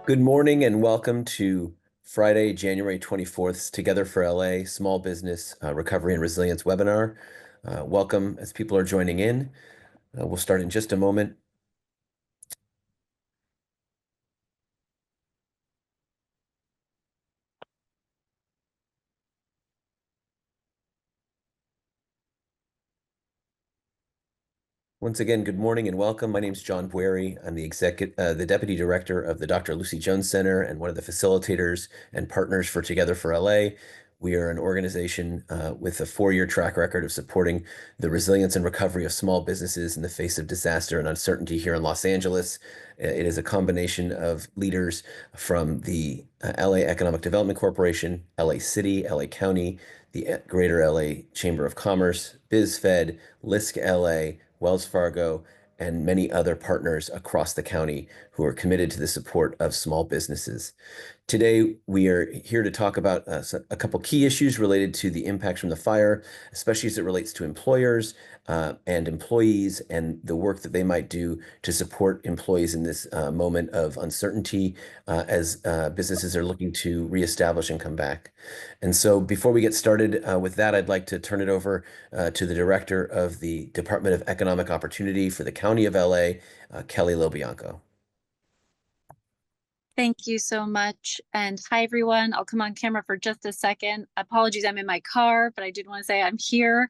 Good morning and welcome to Friday, January 24th, Together for LA Small Business Recovery and Resilience webinar. Welcome as people are joining in. We'll start in just a moment. Once again, good morning and welcome. My name is John Bueri. I'm the Deputy Director of the Dr. Lucy Jones Center and one of the facilitators and partners for Together for LA. We are an organization with a 4-year track record of supporting the resilience and recovery of small businesses in the face of disaster and uncertainty here in Los Angeles. It is a combination of leaders from the LA Economic Development Corporation, LA City, LA County, the Greater LA Chamber of Commerce, BizFed, LISC LA, Wells Fargo, and many other partners across the county who are committed to the support of small businesses. Today, we are here to talk about a couple key issues related to the impacts from the fire, especially as it relates to employers and employees and the work that they might do to support employees in this moment of uncertainty as businesses are looking to reestablish and come back. And so before we get started with that, I'd like to turn it over to the Director of the Department of Economic Opportunity for the County of LA, Kelly Lobianco. Thank you so much. And hi, everyone. I'll come on camera for just a second. Apologies, I'm in my car, but I did want to say I'm here.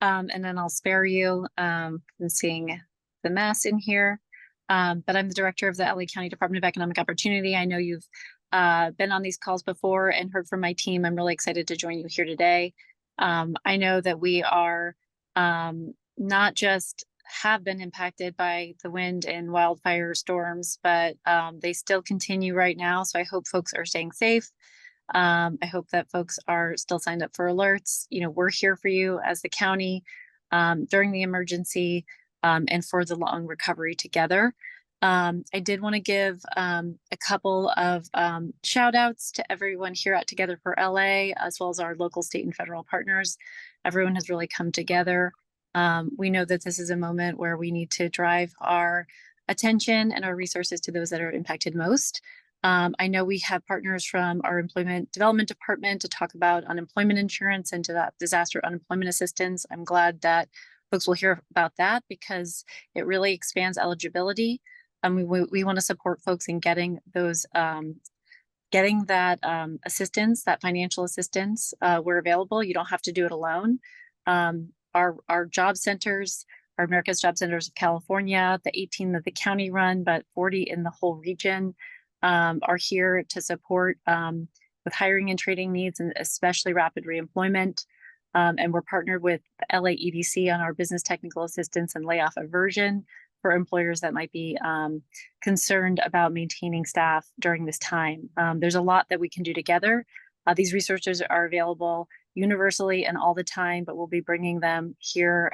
And then I'll spare you from seeing the mess in here. But I'm the director of the LA County Department of Economic Opportunity. I know you've been on these calls before and heard from my team. I'm really excited to join you here today. I know that we are not just have been impacted by the wind and wildfire storms, but they still continue right now. So I hope folks are staying safe. I hope that folks are still signed up for alerts. You know, we're here for you as the county during the emergency and for the long recovery together. I did want to give a couple of shout outs to everyone here at Together for LA, as well as our local, state, and federal partners. Everyone has really come together. We know that this is a moment where we need to drive our attention and our resources to those that are impacted most. I know we have partners from our Employment Development Department to talk about unemployment insurance and to that disaster unemployment assistance. I'm glad that folks will hear about that because it really expands eligibility. We want to support folks in getting those getting that assistance, that financial assistance where available. You don't have to do it alone. Our job centers, our America's Job Centers of California, the 18 that the county run, but 40 in the whole region are here to support with hiring and training needs, and especially rapid reemployment. And we're partnered with the LAEDC on our business technical assistance and layoff aversion for employers that might be concerned about maintaining staff during this time. There's a lot that we can do together. These resources are available universally and all the time, but we'll be bringing them here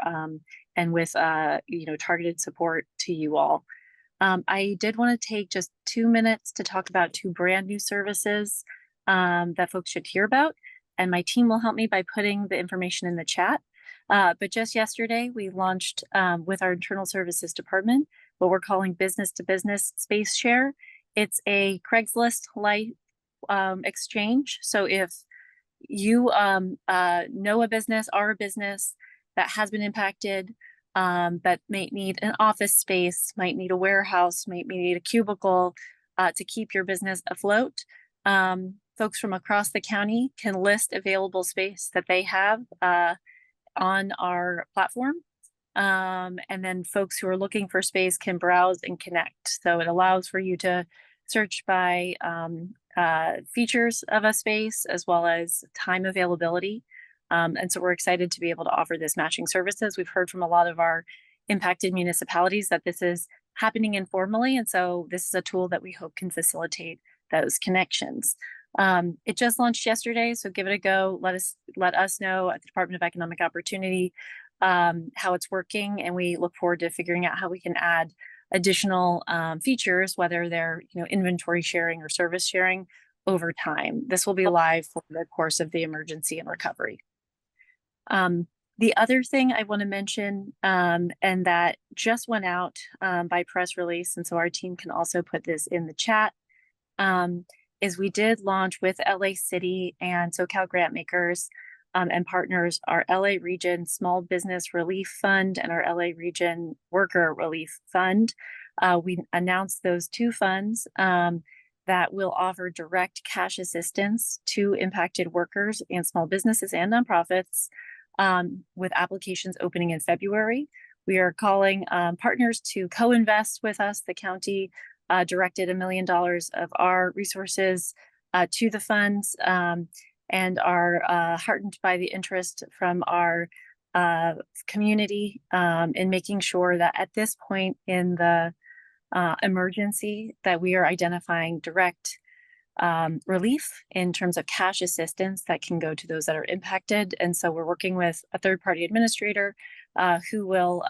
and with targeted support to you all. I did want to take just 2 minutes to talk about 2 brand new services that folks should hear about, and my team will help me by putting the information in the chat. But just yesterday, we launched with our internal services department what we're calling business to business space share. It's a Craigslist light exchange. So if you know a business, are a business that has been impacted, that might need an office space, might need a warehouse, might need a cubicle to keep your business afloat, folks from across the county can list available space that they have on our platform. And then folks who are looking for space can browse and connect. So it allows for you to search by features of a space as well as time availability. And so we're excited to be able to offer this matching services. We've heard from a lot of our impacted municipalities that this is happening informally. And so this is a tool that we hope can facilitate those connections. It just launched yesterday, so give it a go. Let us know at the Department of Economic Opportunity how it's working, and we look forward to figuring out how we can add additional features, whether they're inventory sharing or service sharing over time. This will be live for the course of the emergency and recovery. The other thing I want to mention, and that just went out by press release, and so our team can also put this in the chat, is we did launch with LA City and SoCal Grant Makers and partners our LA Region Small Business Relief Fund and our LA Region Worker Relief Fund. We announced those two funds that will offer direct cash assistance to impacted workers and small businesses and nonprofits with applications opening in February. We are calling partners to co-invest with us. The county directed $1 million of our resources to the funds and are heartened by the interest from our community in making sure that at this point in the emergency that we are identifying direct relief in terms of cash assistance that can go to those that are impacted. And so we're working with a third-party administrator who will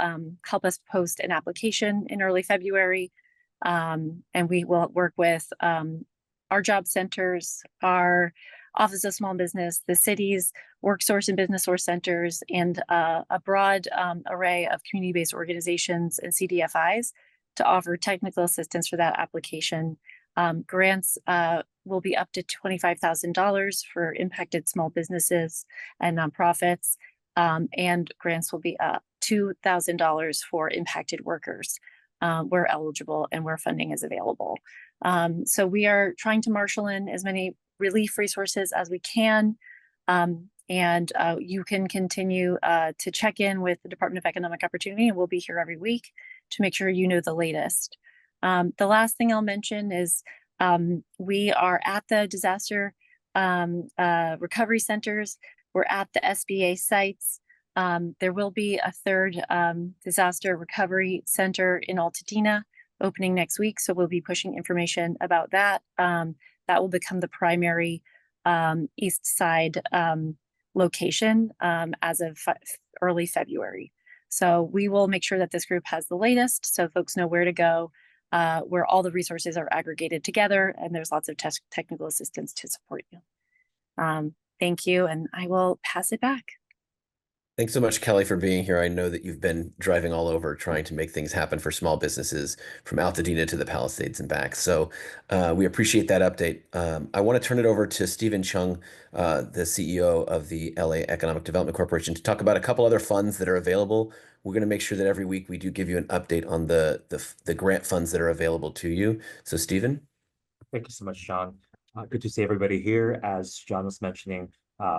help us post an application in early February. And we will work with our job centers, our Office of Small Business, the city's Work Source and Business Source centers, and a broad array of community-based organizations and CDFIs to offer technical assistance for that application. Grants will be up to $25,000 for impacted small businesses and nonprofits, and grants will be up $2,000 for impacted workers where eligible and where funding is available. So we are trying to marshal in as many relief resources as we can. And you can continue to check in with the Department of Economic Opportunity, and we'll be here every week to make sure you know the latest. The last thing I'll mention is we are at the disaster recovery centers. We're at the SBA sites. There will be a third disaster recovery center in Altadena opening next week. So we'll be pushing information about that. That will become the primary east side location as of early February. So we will make sure that this group has the latest so folks know where to go, where all the resources are aggregated together, and there's lots of technical assistance to support you. Thank you, and I will pass it back. Thanks so much, Kelly, for being here. I know that you've been driving all over trying to make things happen for small businesses from Altadena to the Palisades and back. So we appreciate that update. I want to turn it over to Stephen Chung, the CEO of the LA Economic Development Corporation, to talk about a couple other funds that are available. We're going to make sure that every week we do give you an update on the grant funds that are available to you. So, Stephen? Thank you so much, John. Good to see everybody here. As John was mentioning,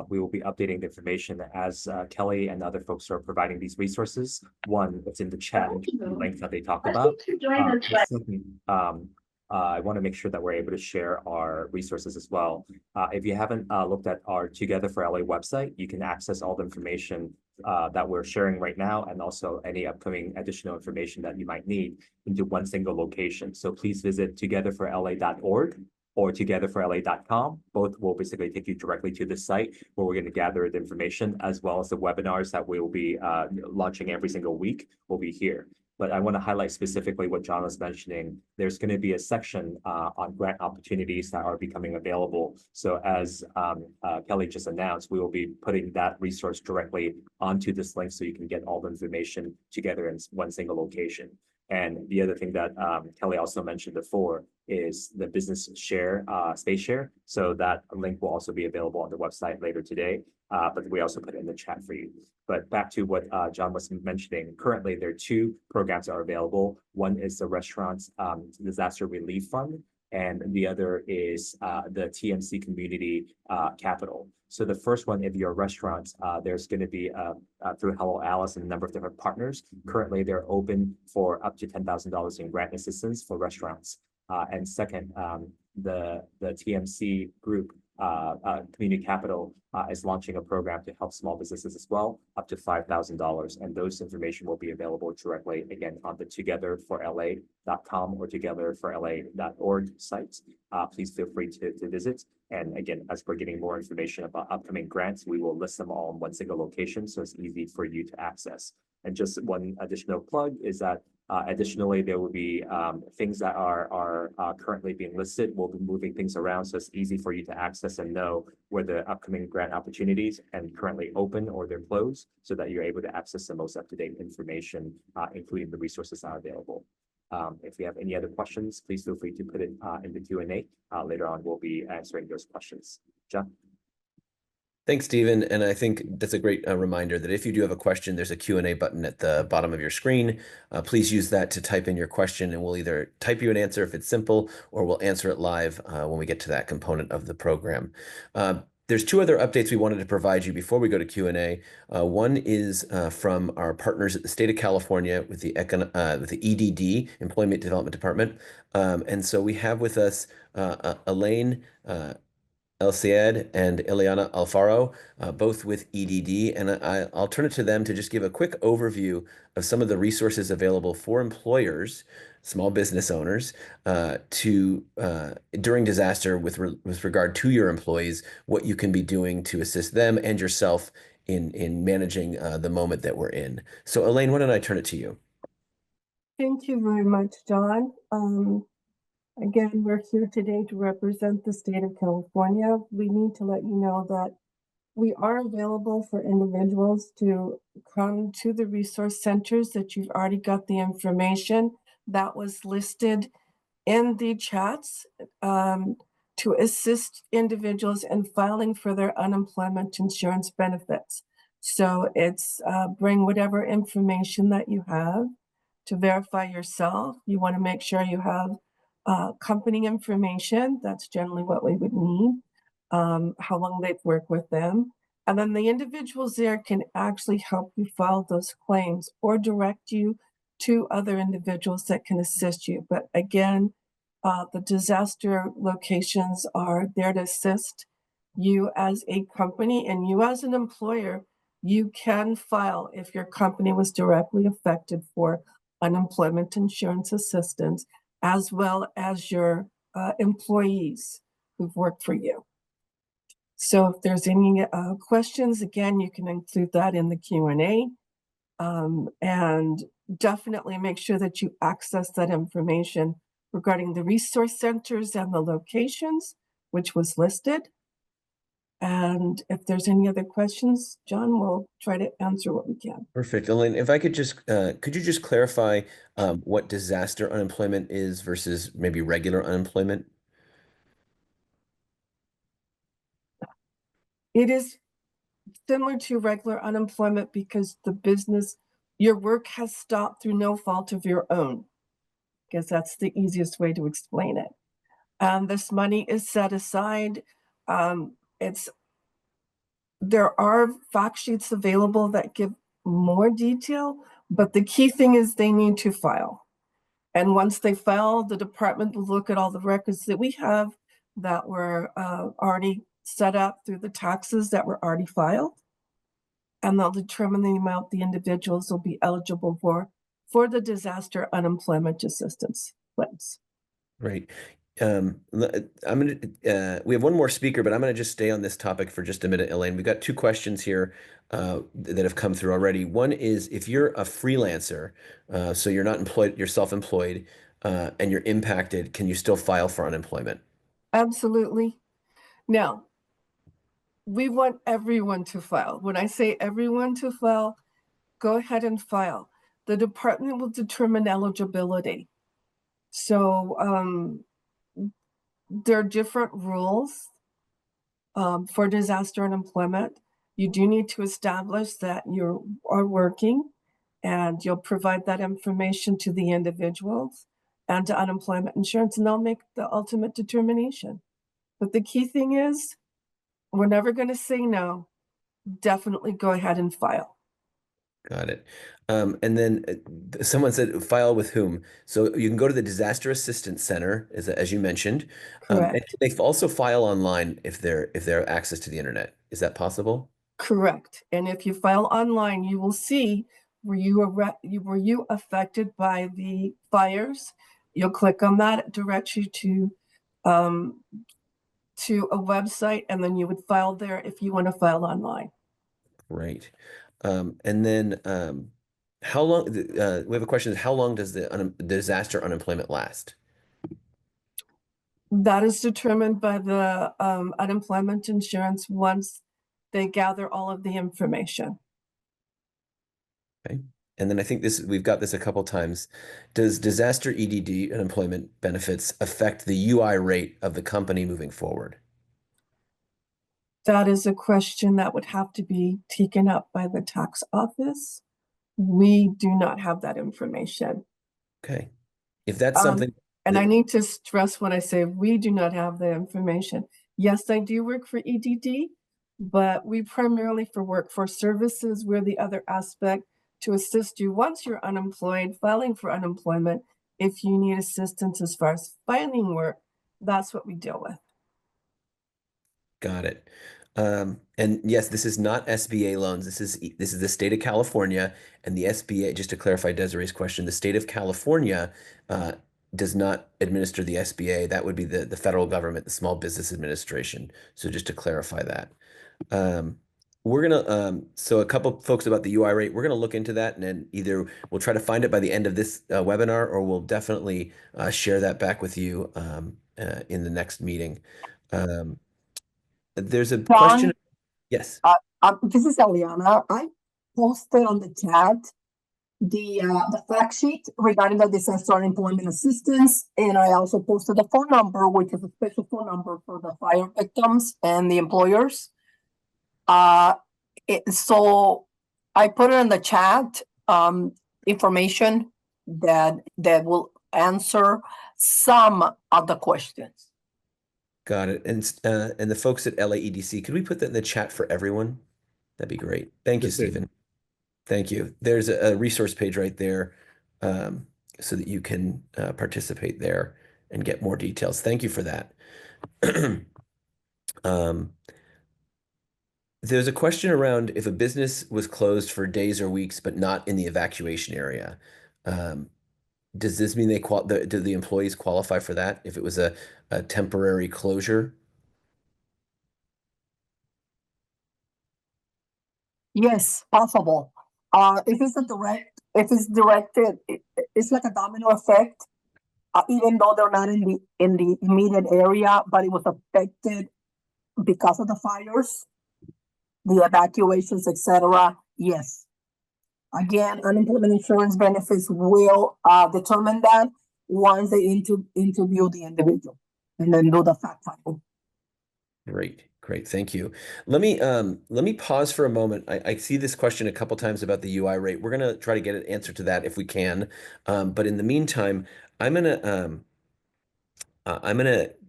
we will be updating the information as Kelly and other folks are providing these resources. One, it's in the chat, the link that they talked about. I want to make sure that we're able to share our resources as well. If you haven't looked at our Together for LA website, you can access all the information that we're sharing right now, and also any upcoming additional information that you might need into one single location. So please visit togetherforla.org or togetherforla.com. Both will basically take you directly to the site where we're going to gather the information, as well as the webinars that we'll be launching every single week will be here. But I want to highlight specifically what John was mentioning. There's going to be a section on grant opportunities that are becoming available. So as Kelly just announced, we will be putting that resource directly onto this link so you can get all the information together in one single location. And the other thing that Kelly also mentioned before is the business share, space share. So that link will also be available on the website later today, but we also put it in the chat for you. But back to what John was mentioning, currently there are two programs that are available. One is the Restaurants Disaster Relief Fund, and the other is the TMC Community Capital. So the first one, if you're a restaurant, there's going to be through Hello Alice and a number of different partners. Currently, they're open for up to $10,000 in grant assistance for restaurants. And second, the TMC group, Community Capital, is launching a program to help small businesses as well, up to $5,000. And those information will be available directly, again, on the togetherforla.com or togetherforla.org sites. Please feel free to visit. And again, as we're getting more information about upcoming grants, we will list them all in one single location, so it's easy for you to access. And just one additional plug is that additionally, there will be things that are currently being listed. We'll be moving things around, so it's easy for you to access and know where the upcoming grant opportunities and currently open or they're closed, so that you're able to access the most up-to-date information, including the resources that are available. If you have any other questions, please feel free to put it in the Q&A. Later on, we'll be answering those questions. John? Thanks, Stephen. And I think that's a great reminder that if you do have a question, there's a Q&A button at the bottom of your screen. Please use that to type in your question, and we'll either type you an answer if it's simple, or we'll answer it live when we get to that component of the program. There's two other updates we wanted to provide you before we go to Q&A. One is from our partners at the state of California with the EDD, Employment Development Department. And so we have with us Elaine LAEDC and Ileana Alfaro, both with EDD, and I'll turn it to them to just give a quick overview of some of the resources available for employers, small business owners, during disaster with regard to your employees, what you can be doing to assist them and yourself in managing the moment that we're in. So Elaine, why don't I turn it to you? Thank you very much, John. Again, we're here today to represent the state of California. We need to let you know that we are available for individuals to come to the resource centers that you've already got the information that was listed in the chats to assist individuals in filing for their unemployment insurance benefits. So it's bring whatever information that you have to verify yourself. You want to make sure you have company information. That's generally what we would need, how long they've worked with them. And then the individuals there can actually help you file those claims or direct you to other individuals that can assist you. But again, the disaster locations are there to assist you as a company, and you as an employer. You can file if your company was directly affected for unemployment insurance assistance, as well as your employees who've worked for you. So if there's any questions, again, you can include that in the Q&A, and definitely make sure that you access that information regarding the resource centers and the locations, which was listed. And if there's any other questions, John will try to answer what we can. Perfect. Elaine, if I could you just clarify what disaster unemployment is versus maybe regular unemployment? It is similar to regular unemployment because your work has stopped through no fault of your own, because that's the easiest way to explain it. And this money is set aside. There are fact sheets available that give more detail, but the key thing is they need to file. And once they file, the department will look at all the records that we have that were already set up through the taxes that were already filed. And they'll determine the amount the individuals will be eligible for the disaster unemployment assistance claims. Right. We have one more speaker, but I'm gonna just stay on this topic for just a minute, Elaine. We've got two questions here that have come through already. One is, if you're a freelancer, so you're not employed, you're self-employed, and you're impacted, can you still file for unemployment? Absolutely. Now, we want everyone to file. When I say everyone to file, go ahead and file. The department will determine eligibility. So there are different rules for disaster unemployment. You do need to establish that you are working, and you'll provide that information to the individuals and to unemployment insurance, and they'll make the ultimate determination. But the key thing is, we're never going to say no. Definitely go ahead and file. Got it. And then someone said file with whom? So you can go to the Disaster Assistance Center, as you mentioned. And Correct. they also file online if they have access to the internet. Is that possible? Correct. And if you file online, you will see were you affected by the fires. You'll click on that, it directs you to a website, and then you would file there if you want to file online. Right. And then how long, we have a question, how long does the disaster unemployment last? That is determined by the unemployment insurance once they gather all of the information. Okay. And then I think we've got this a couple times. Does disaster EDD and employment benefits affect the UI rate of the company moving forward? That is a question that would have to be taken up by the tax office. We do not have that information. Okay. If that's something And that, I need to stress when I say we do not have the information. Yes, I do work for EDD, but we primarily for workforce services, we're the other aspect to assist you once you're unemployed, filing for unemployment. If you need assistance as far as finding work, that's what we deal with. got it. And yes, this is not SBA loans. This is the state of California, and the SBA. Just to clarify Desiree's question, the state of California does not administer the SBA. That would be the federal government, the Small Business Administration. So just to clarify that. We're gonna so a couple folks about the UI rate. We're gonna look into that, and then either we'll try to find it by the end of this webinar, or we'll definitely share that back with you in the next meeting. There's a question. John, Yes. this is Eliana. I posted on the chat the fact sheet regarding the disaster unemployment assistance, and I also posted the phone number, which is a special phone number for the fire victims and the employers. So I put it in the chat, information that will answer some of the questions. Got it. And the folks at LAEDC, could we put that in the chat for everyone? That'd be great. Thank you, Stephen. Thank you. There's a resource page right there so that you can participate there and get more details. Thank you for that. There's a question around if a business was closed for days or weeks, but not in the evacuation area. Does this mean do the employees qualify for that if it was a temporary closure? Yes, possible. If it's directed, it's like a domino effect. Even though they're not in the immediate area, but it was affected because of the fires, the evacuations, etc. Yes. Again, unemployment insurance benefits will determine that once they interview the individual and then do the fact finding. Great. Thank you. Let me pause for a moment. I see this question a couple times about the UI rate. We're gonna try to get an answer to that if we can. But in the meantime, I'm gonna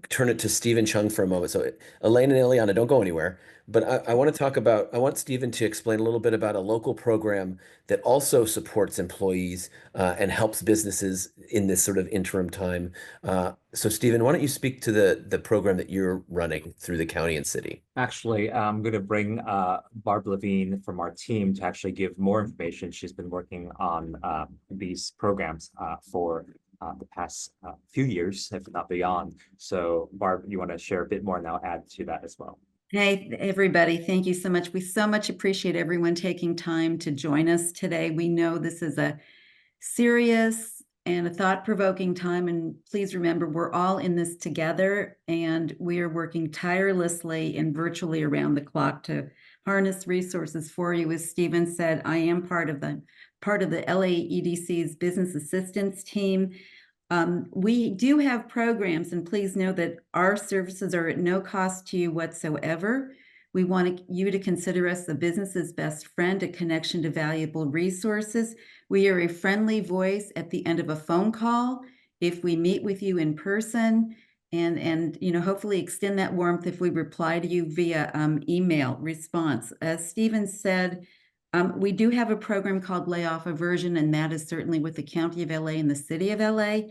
turn it to Stephen Chung for a moment. So Elaine and Eliana, don't go anywhere. But I want to talk about, I want Stephen to explain a little bit about a local program that also supports employees and helps businesses in this sort of interim time. So Stephen, why don't you speak to the program that you're running through the county and city? Actually, I'm going to bring Barb Levine from our team to actually give more information. She's been working on these programs for the past few years, if not beyond. So Barb, you want to share a bit more and I'll add to that as well. Hey, everybody. Thank you so much. We so much appreciate everyone taking time to join us today. We know this is a serious and a thought-provoking time. And please remember, we're all in this together and we are working tirelessly and virtually around the clock to harness resources for you. As Stephen said, I am part of the LAEDC's business assistance team. We do have programs, and please know that our services are at no cost to you whatsoever. We want you to consider us the business's best friend, a connection to valuable resources. We are a friendly voice at the end of a phone call if we meet with you in person, and hopefully extend that warmth if we reply to you via email response. As Stephen said, we do have a program called Layoff Aversion, and that is certainly with the County of LA and the City of LA.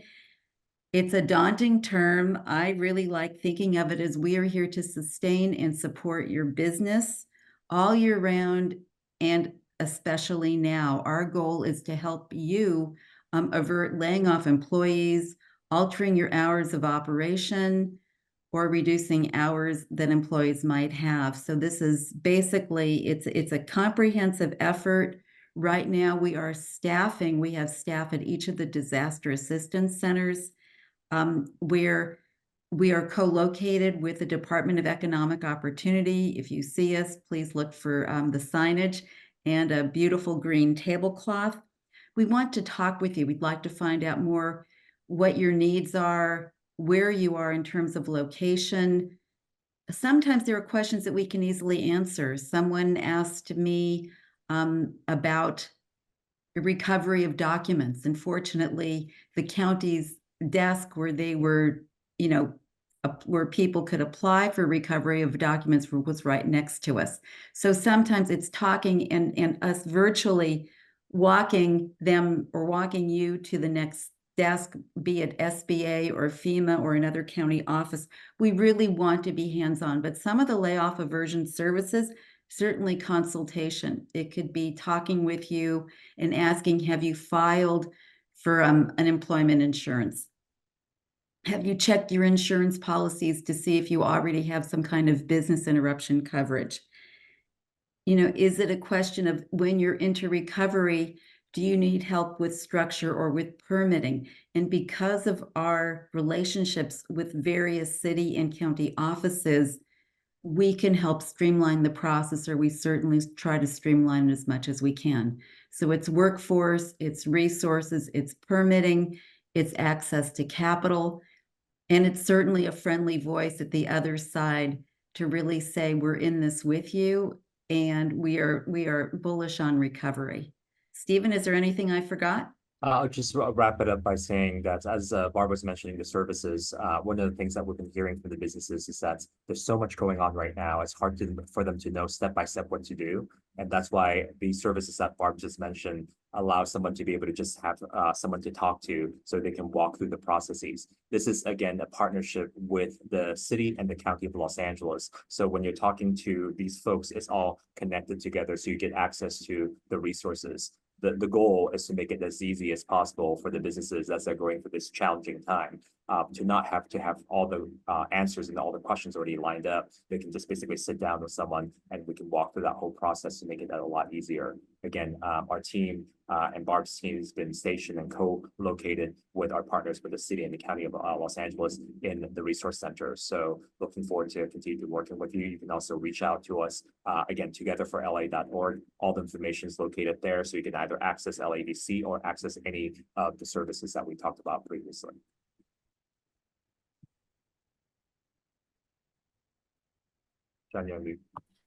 It's a daunting term. I really like thinking of it as we are here to sustain and support your business all year round, and especially now. Our goal is to help you avert laying off employees, altering your hours of operation, or reducing hours that employees might have. So this is basically, it's a comprehensive effort. Right now we have staff at each of the disaster assistance centers, where we are co-located with the Department of Economic Opportunity. If you see us, please look for the signage and a beautiful green tablecloth. we want to talk with you. We'd like to find out more what your needs are, where you are in terms of location. Sometimes there are questions that we can easily answer. Someone asked me about recovery of documents. Unfortunately, the county's desk where they were, you know, where people could apply for recovery of documents was right next to us. So sometimes it's talking and us virtually walking them or walking you to the next desk, be it SBA or FEMA or another county office. We really want to be hands-on, but some of the layoff aversion services, certainly consultation. It could be talking with you and asking, have you filed for unemployment insurance? Have you checked your insurance policies to see if you already have some kind of business interruption coverage? You know, is it a question of when you're into recovery, do you need help with structure or with permitting? And because of our relationships with various city and county offices, we can help streamline the process, or we certainly try to streamline it as much as we can. So it's workforce, it's resources, it's permitting, it's access to capital, and it's certainly a friendly voice at the other side to really say, we're in this with you, and we are bullish on recovery. Stephen, is there anything I forgot? I'll just wrap it up by saying that as Barb was mentioning the services, one of the things that we've been hearing from the businesses is that there's so much going on right now. It's hard for them to know step by step what to do. And that's why the services that Barb just mentioned allow someone to be able to just have someone to talk to so they can walk through the processes. This is, again, a partnership with the city and the county of Los Angeles. So when you're talking to these folks, it's all connected together so you get access to the resources. The goal is to make it as easy as possible for the businesses as they're going through this challenging time, to not have to have all the answers and all the questions already lined up. They can just basically sit down with someone and we can walk through that whole process to make it a lot easier. Again, our team and Barb's team has been stationed and co-located with our partners with the city and the county of Los Angeles in the resource center. So looking forward to continue working with you. You can also reach out to us, again, togetherforla.org. All the information is located there. So you can either access LAEDC or access any of the services that we talked about previously. John,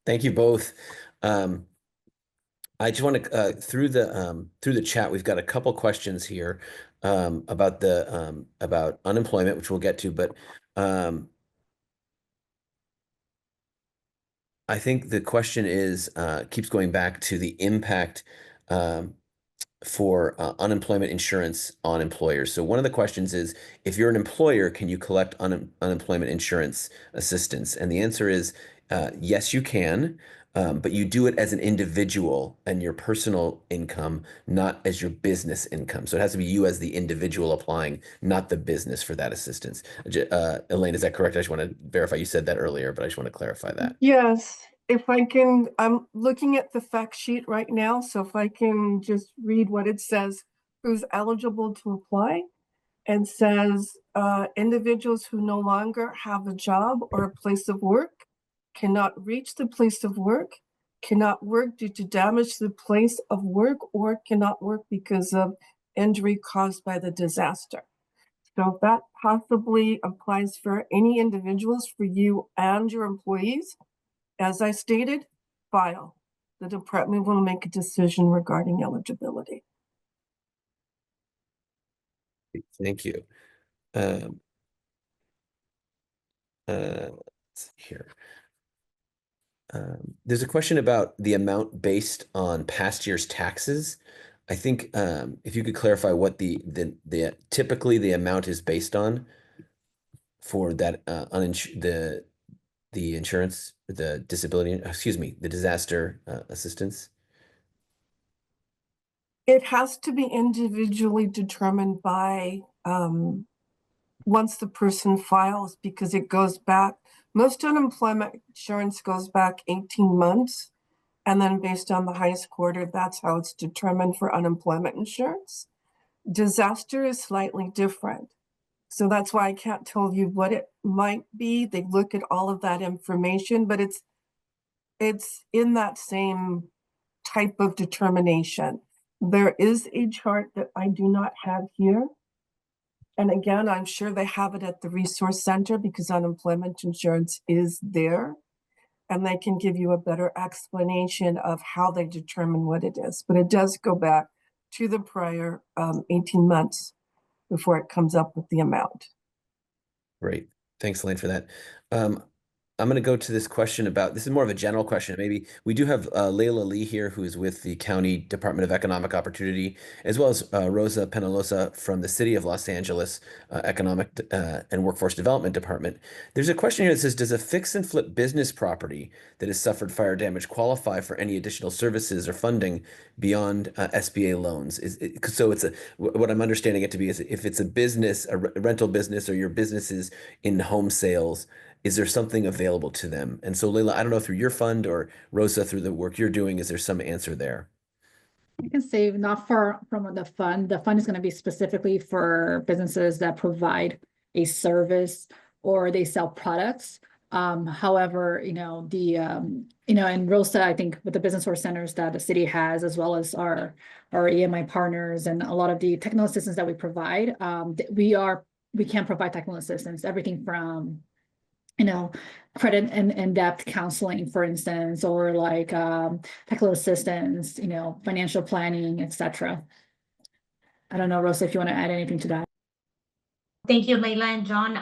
Thank you both. I just want to through the chat, we've got a couple questions here about about unemployment, which we'll get to, but I think the question is keeps going back to the impact for unemployment insurance on employers. So one of the questions is, if you're an employer, can you collect unemployment insurance assistance? And the answer is yes, you can. But you do it as an individual and your personal income, not as your business income. So it has to be you as the individual applying, not the business for that assistance. Elaine, is that correct? I just want to verify. You said that earlier, but I just want to clarify that. Yes, if I can, I'm looking at the fact sheet right now. So if I can just read what it says, who's eligible to apply, and says individuals who no longer have a job or a place of work, cannot reach the place of work, cannot work due to damage to the place of work, or cannot work because of injury caused by the disaster. So that possibly applies for any individuals, for you and your employees. As I stated, file. The department will make a decision regarding eligibility. Thank you. Let's see here. There's a question about the amount based on past year's taxes. I think if you could clarify what the typically the amount is based on for that the insurance, the disability, excuse me, the disaster assistance. It has to be individually determined by once the person files, because it goes back. Most unemployment insurance goes back 18 months. And then based on the highest quarter, that's how it's determined for unemployment insurance. Disaster is slightly different. So that's why I can't tell you what it might be. They look at all of that information, but it's in that same type of determination. There is a chart that I do not have here. And again, I'm sure they have it at the resource center because unemployment insurance is there. And they can give you a better explanation of how they determine what it is. But it does go back to the prior 18 months before it comes up with the amount. Great. Thanks, Elaine, for that. I'm going to go to this question about, this is more of a general question. Maybe we do have Layla Lee here, who is with the County Department of Economic Opportunity, as well as Rosa Penalosa from the City of Los Angeles Economic and Workforce Development Department. There's a question here that says, does a fix and flip business property that has suffered fire damage qualify for any additional services or funding beyond SBA loans? So it's what I'm understanding it to be is if it's a business, a rental business, or your business is in home sales, is there something available to them? And so, Leila, I don't know through your fund or Rosa through the work you're doing, is there some answer there? I can say not far from the fund. The fund is going to be specifically for businesses that provide a service or they sell products. However, and Rosa, I think with the business source centers that the city has, as well as our EMI partners and a lot of the technical assistance that we provide, we can provide technical assistance, everything from credit and in-depth counseling, for instance, or like technical assistance, financial planning, etc. I don't know, Rosa, if you want to add anything to that. Thank you, Leila and John.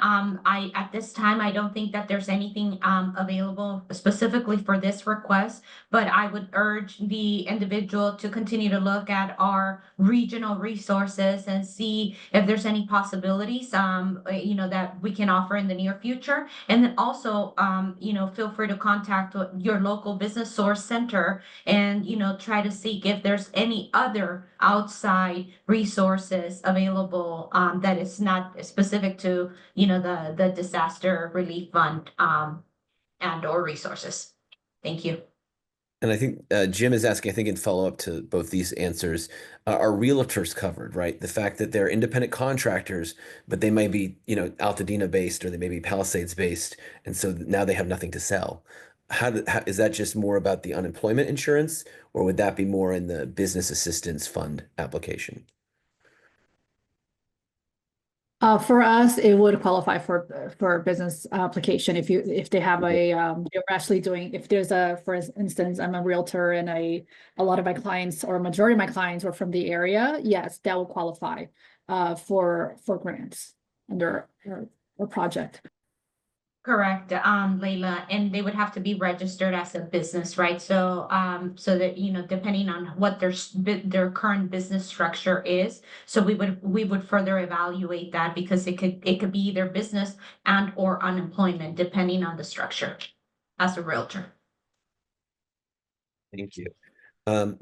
At this time, I don't think that there's anything available specifically for this request, but I would urge the individual to continue to look at our regional resources and see if there's any possibilities, that we can offer in the near future. And then also, feel free to contact your local business source center and, try to seek if there's any other outside resources available that is not specific to the disaster relief fund and or resources. Thank you. And I think Jim is asking, I think in follow-up to both these answers, are realtors covered, right? The fact that they're independent contractors, but they might be, Altadena based or they may be Palisades based, and so now they have nothing to sell. How is that just more about the unemployment insurance, or would that be more in the business assistance fund application? For us, it would qualify for business application if they have they're actually doing, if there's for instance, I'm a realtor and a lot of my clients or majority of my clients are from the area. Yes, that will qualify for grants under a project. Correct, Leila, and they would have to be registered as a business, right? So, so that depending on what their current business structure is, so we would further evaluate that because it could be either business and or unemployment depending on the structure as a realtor. Thank you.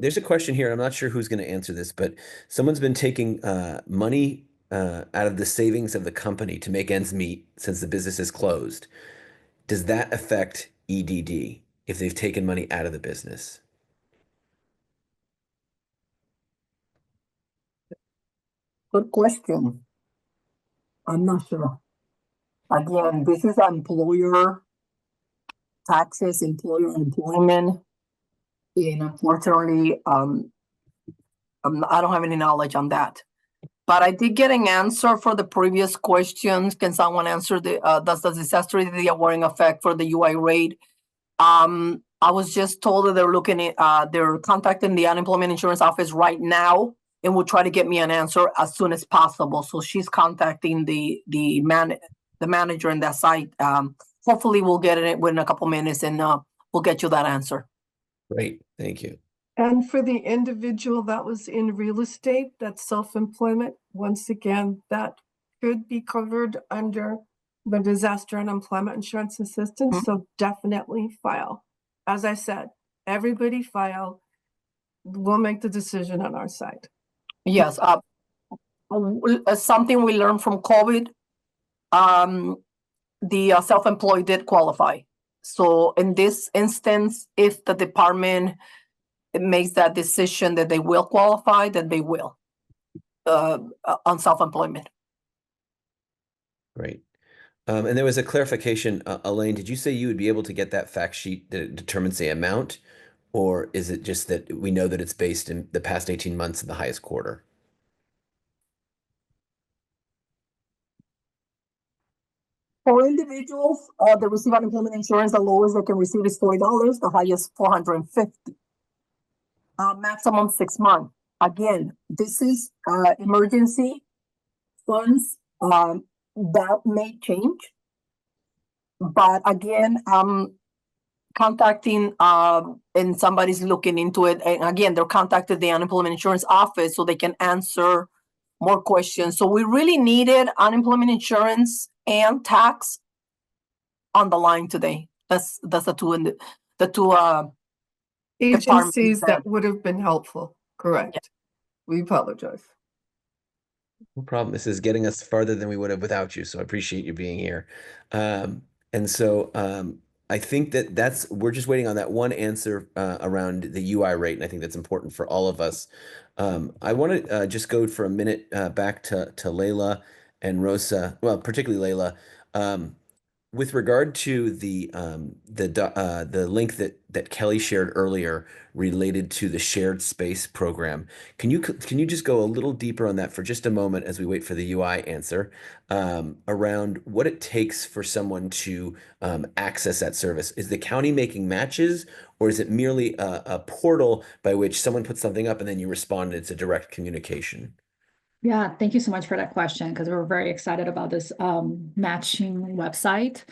There's a question here. I'm not sure who's going to answer this, but someone's been taking money out of the savings of the company to make ends meet since the business is closed. Does that affect EDD if they've taken money out of the business? Good question. I'm not sure. Again, this is employer taxes, employer employment. And unfortunately, I don't have any knowledge on that. But I did get an answer for the previous questions. Can someone answer does the disaster the awarding effect for the UI rate? I was just told that they're looking at, they're contacting the unemployment insurance office right now and will try to get me an answer as soon as possible. So she's contacting the manager in that site. Hopefully we'll get it within a couple minutes and we'll get you that answer. Great, thank you. And for the individual that was in real estate, that's self-employment, once again, that could be covered under the disaster and employment insurance assistance. So definitely file. As I said, everybody file. We'll make the decision on our side. Yes, something we learned from COVID, the self-employed did qualify. So in this instance, if the department makes that decision that they will qualify, then they will on self-employment. Great. And there was a clarification, Elaine, did you say you would be able to get that fact sheet that determines the amount? or is it just that we know that it's based in the past 18 months in the highest quarter? For individuals, they receive unemployment insurance. The lowest they can receive is $40, the highest $450. Maximum 6 months. Again, this is emergency funds that may change. But again, contacting and somebody's looking into it. And again, they're contacted the unemployment insurance office so they can answer more questions. So we really needed unemployment insurance and tax on the line today. That's the two in the two Agencies that- that would have been helpful, correct. We apologize. No problem. This is getting us farther than we would have without you, so I appreciate you being here. And so I think that we're just waiting on that one answer around the UI rate, and I think that's important for all of us. I want to just go for a minute back to Layla and Rosa, well, particularly Layla. With regard to the link that Kelly shared earlier related to the shared space program, can you just go a little deeper on that for just a moment as we wait for the UI answer around what it takes for someone to access that service? Is the county making matches, or is it merely a portal by which someone puts something up and then you respond and it's a direct communication? Yeah, thank you so much for that question, because we're very excited about this matching website.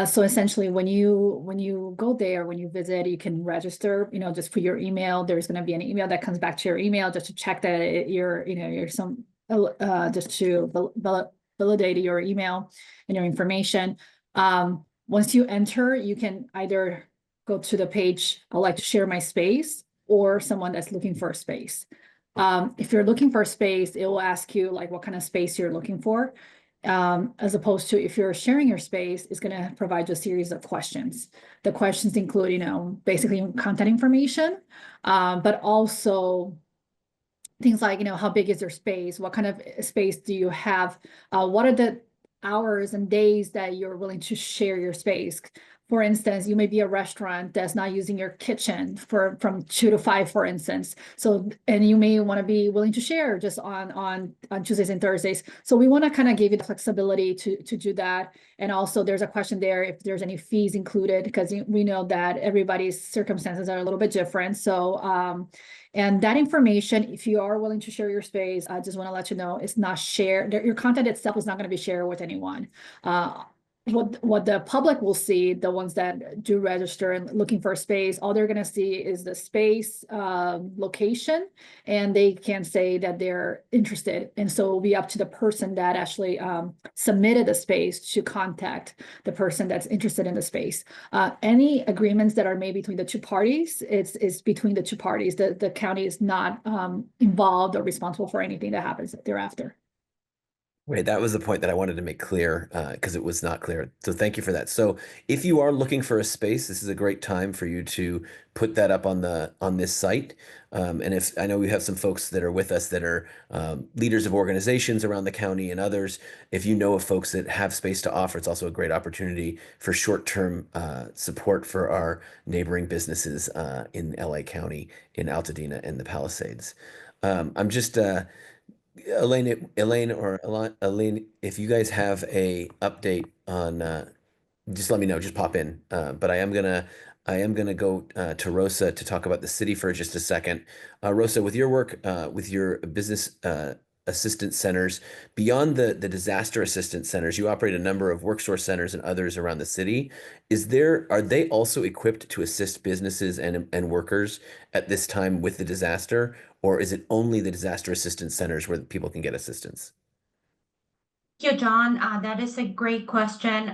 So essentially, when you go there, when you visit, you can register, just for your email. There's going to be an email that comes back to your email just to check that you're some just to validate your email and your information. Once you enter, you can either go to the page, I'd like to share my space, or someone that's looking for a space. If you're looking for a space, it will ask you like what kind of space you're looking for. As opposed to if you're sharing your space, it's going to provide you a series of questions. The questions include, basically contact information, but also things like, how big is your space? What kind of space do you have? What are the hours and days that you're willing to share your space? For instance, you may be a restaurant that's not using your kitchen from 2 to 5, for instance. So, and you may want to be willing to share just on Tuesdays and Thursdays. So we want to kind of give you the flexibility to do that. And also there's a question there if there's any fees included, because we know that everybody's circumstances are a little bit different. So, and that information, if you are willing to share your space, I just want to let you know it's not shared. Your content itself is not going to be shared with anyone. What the public will see, the ones that do register and looking for a space, all they're going to see is the space location, and they can say that they're interested. And so it'll be up to the person that actually submitted the space to contact the person that's interested in the space. Any agreements that are made between the two parties, it's between the two parties. The county is not involved or responsible for anything that happens thereafter. Wait, that was the point that I wanted to make clear because it was not clear. So thank you for that. So if you are looking for a space, this is a great time for you to put that up on this site. And if I know we have some folks that are with us that are leaders of organizations around the county and others, if you know of folks that have space to offer, it's also a great opportunity for short-term support for our neighboring businesses in LA County, in Altadena and the Palisades. I'm just Elaine, if you guys have a update on, just let me know. Just pop in. But I am gonna go to Rosa to talk about the city for just a second. Rosa, with your work with your business assistance centers, beyond the disaster assistance centers, you operate a number of workforce centers and others around the city. Are they also equipped to assist businesses and workers at this time with the disaster, or is it only the disaster assistance centers where people can get assistance? Thank you, John. That is a great question.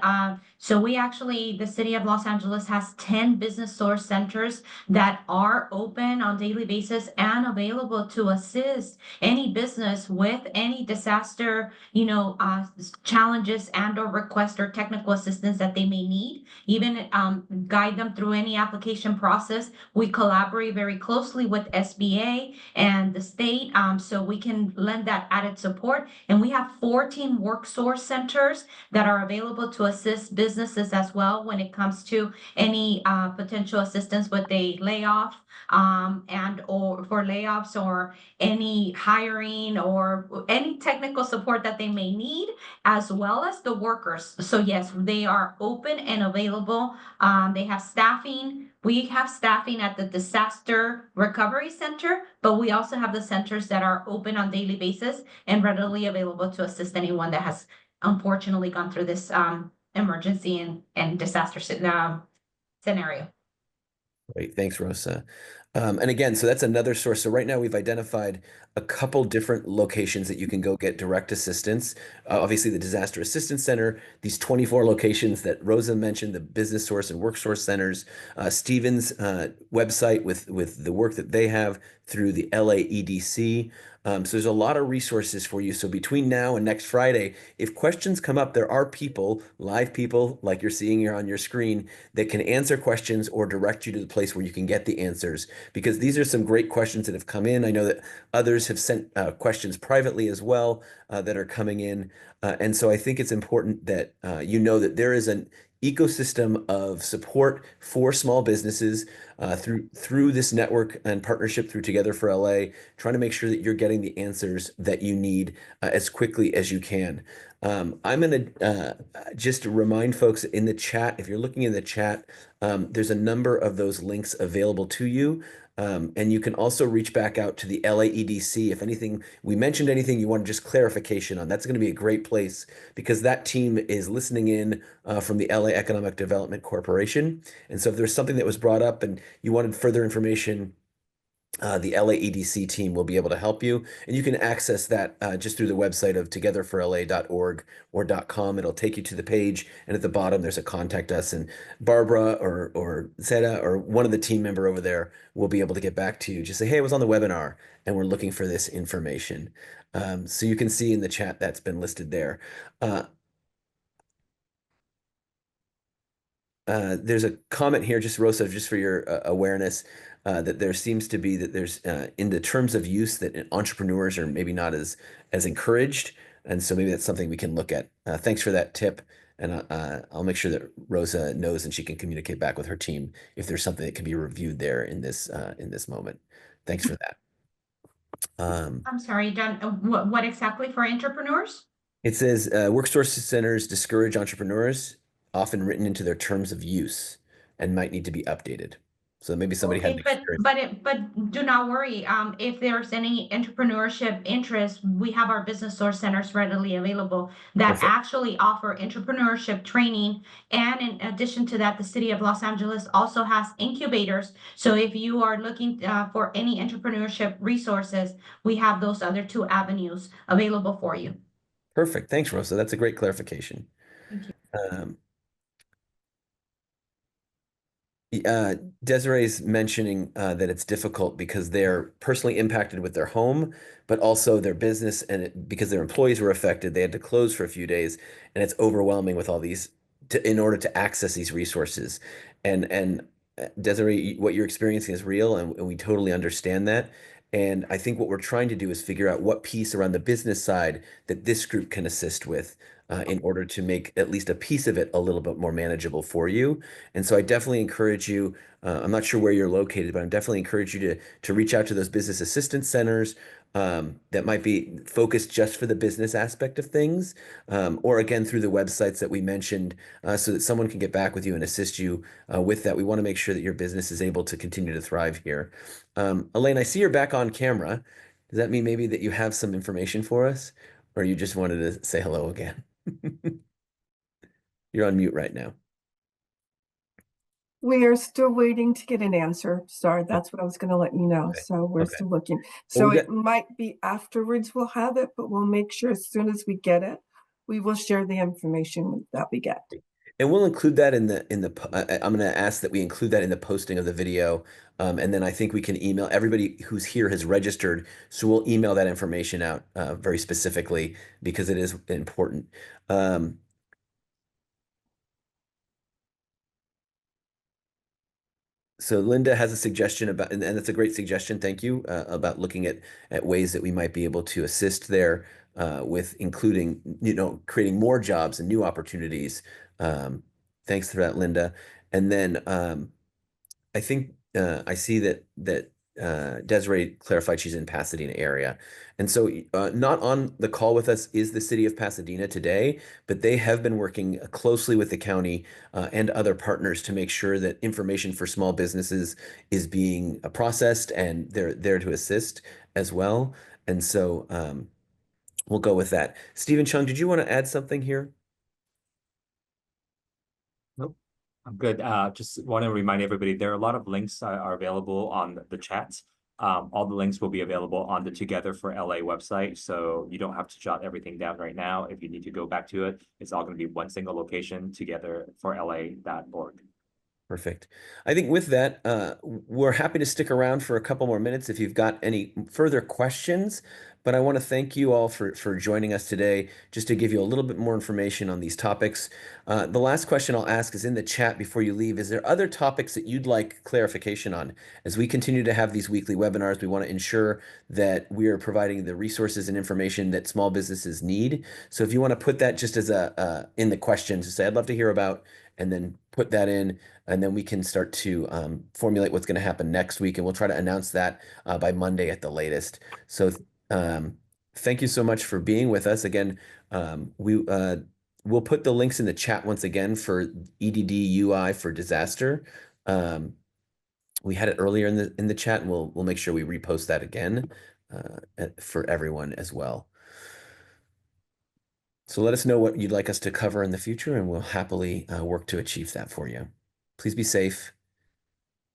So the city of Los Angeles has 10 business source centers that are open on daily basis and available to assist any business with any disaster, challenges and or request or technical assistance that they may need, even guide them through any application process. We collaborate very closely with SBA and the state, so we can lend that added support. And we have 14 work source centers that are available to assist business businesses as well when it comes to any potential assistance with a layoff and or for layoffs or any hiring or any technical support that they may need, as well as the workers. So yes, they are open and available. They have staffing. We have staffing at the Disaster Recovery Center, but we also have the centers that are open on daily basis and readily available to assist anyone that has unfortunately gone through this emergency and disaster scenario. Great. Thanks, Rosa. And again, so that's another source. So right now we've identified a couple different locations that you can go get direct assistance. Obviously, the Disaster Assistance Center, these 24 locations that Rosa mentioned, the Business Source and Work Source Centers, Stephen's website with the work that they have through the LAEDC. So there's a lot of resources for you. So between now and next Friday, if questions come up, there are people, live people like you're seeing here on your screen, that can answer questions or direct you to the place where you can get the answers. Because these are some great questions that have come in. I know that others have sent questions privately as well that are coming in. And so I think it's important that you know that there is an ecosystem of support for small businesses through this network and partnership through Together for LA, trying to make sure that you're getting the answers that you need as quickly as you can. I'm going to just remind folks in the chat, if you're looking in the chat, there's a number of those links available to you. And you can also reach back out to the LAEDC. If anything, we mentioned anything you want just clarification on, that's going to be a great place because that team is listening in from the LA Economic Development Corporation. And so if there's something that was brought up and you wanted further information, the LAEDC team will be able to help you. And you can access that just through the website of togetherforla.org or .com. It'll take you to the page. And at the bottom, there's a contact us. And Barbara or Zeta or one of the team member over there will be able to get back to you. Just say, hey, I was on the webinar and we're looking for this information. So you can see in the chat that's been listed there. There's a comment here, just Rosa, just for your awareness, that there seems to be that there's in the terms of use that entrepreneurs are maybe not as encouraged, and so maybe that's something we can look at. Thanks for that tip, and I'll make sure that Rosa knows and she can communicate back with her team if there's something that can be reviewed there in this moment. Thanks for that. I'm sorry, Don, what exactly for entrepreneurs? It says work source centers discourage entrepreneurs, often written into their terms of use, and might need to be updated. So maybe somebody had an Okay, experience. but do not worry. If there's any entrepreneurship interest, we have our business source centers readily available that Perfect. actually offer entrepreneurship training. And in addition to that, the city of Los Angeles also has incubators. So if you are looking for any entrepreneurship resources, we have those other two avenues available for you. Perfect. Thanks, Rosa. That's a great clarification. Thank you. Desiree's mentioning that it's difficult because they're personally impacted with their home, but also their business, and because their employees were affected, they had to close for a few days, and it's overwhelming with all these in order to access these resources. And Desiree, what you're experiencing is real, and we totally understand that. And I think what we're trying to do is figure out what piece around the business side that this group can assist with in order to make at least a piece of it a little bit more manageable for you. And so I definitely encourage you, I'm not sure where you're located, but I definitely encourage you to reach out to those business assistance centers that might be focused just for the business aspect of things, or again, through the websites that we mentioned, so that someone can get back with you and assist you with that. We want to make sure that your business is able to continue to thrive here. Elaine, I see you're back on camera. Does that mean maybe that you have some information for us, or you just wanted to say hello again? You're on mute right now. We are still waiting to get an answer. Sorry, that's what I was going to let you know. Okay. So we're Okay. still looking. Well, So we it might be afterwards we'll have it, but we'll make sure as soon as we get it, we will share the information that we get. And we'll include that in the I'm going to ask that we include that in the posting of the video. And then I think we can email everybody who's here has registered. So we'll email that information out very specifically because it is important. So Linda has a suggestion about, and that's a great suggestion. Thank you about looking at ways that we might be able to assist there with including, creating more jobs and new opportunities Thanks for that, Linda. And then I think I see that Desiree clarified she's in Pasadena area. And so not on the call with us is the city of Pasadena today, but they have been working closely with the county and other partners to make sure that information for small businesses is being processed, and they're there to assist as well. And so we'll go with that. Stephen Chung, did you want to add something here? Nope, I'm good. Just want to remind everybody, there are a lot of links are available on the chat. All the links will be available on the Together for LA website, so you don't have to jot everything down right now. If you need to go back to it, it's all going to be one single location, togetherforla.org. Perfect. I think with that, we're happy to stick around for a couple more minutes if you've got any further questions. But I want to thank you all for joining us today, just to give you a little bit more information on these topics. The last question I'll ask is in the chat before you leave. Is there other topics that you'd like clarification on? As we continue to have these weekly webinars, we want to ensure that we are providing the resources and information that small businesses need. So if you want to put that just as in the question to say, I'd love to hear about, and then put that in, and then we can start to formulate what's going to happen next week, and we'll try to announce that by Monday at the latest. So thank you so much for being with us. Again, we'll put the links in the chat once again for EDD UI for disaster. We had it earlier in the chat, and we'll make sure we repost that again for everyone as well. So let us know what you'd like us to cover in the future, and we'll happily work to achieve that for you. Please be safe.